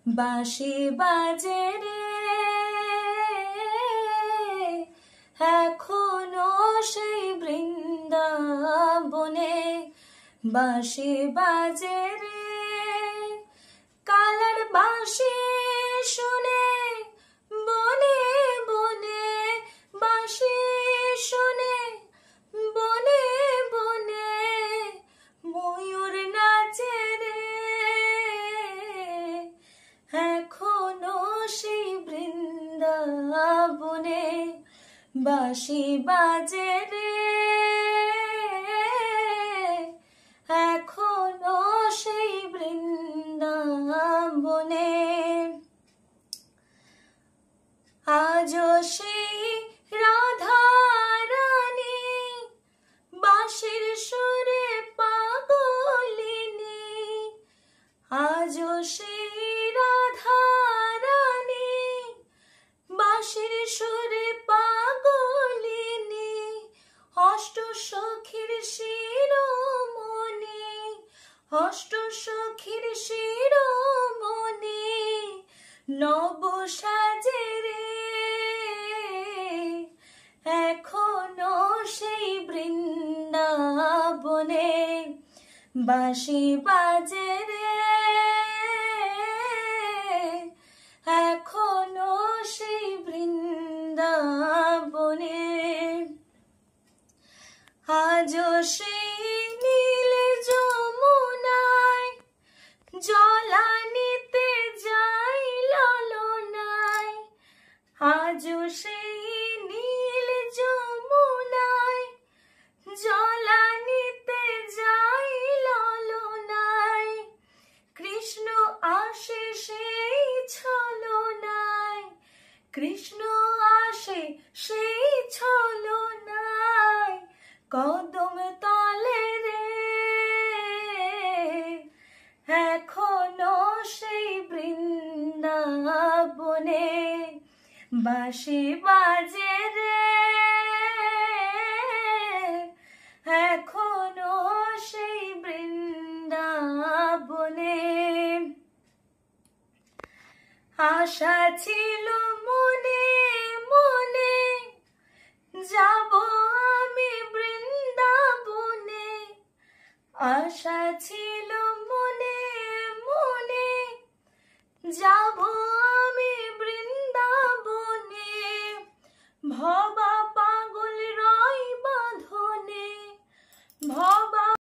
বাঁশি বাজে রে এখনো সেই বৃন্দাবনে, বাঁশি বাজে রে কালার বাঁশি শুনে বনে বনে, বাঁশি শুনে বনে বনে ময়ূর নাচে রে এখনো সেই বৃন্দাবনে, বাঁশি বাজে রে এখনো সেই বৃন্দাবনে। আজও সেই রাধা রানী বাঁশির সুরে পাগলিনী, আজও সেই রাধা রানী বাঁশির সুরে পাগলিনী, অষ্ট সখীর শিরোমণি, অষ্ট সখীর শিরোমণি নব সাজে রে এখনো সেই বৃন্দাবনে, বাঁশি বাজে রে এখনো সেই বৃন্দাবনে। আজও সেই নীল যমুনায় জলানিতে যাই ললনায়, আজও সেই নীল যমুনায় জলানিতে যাই ললনায়, কৃষ্ণ আসে সেই ছলনায়, কৃষ্ণ আসে সেই ছলনায় কদম তলে রে এখনো সেই বৃন্দাবনে, বাঁশি বাজে রে এখনো সেই বৃন্দাবনে। আশা ছিল মনে মনে যাব আমি বৃন্দাবনে, আশা ছিল মনে মনে যাব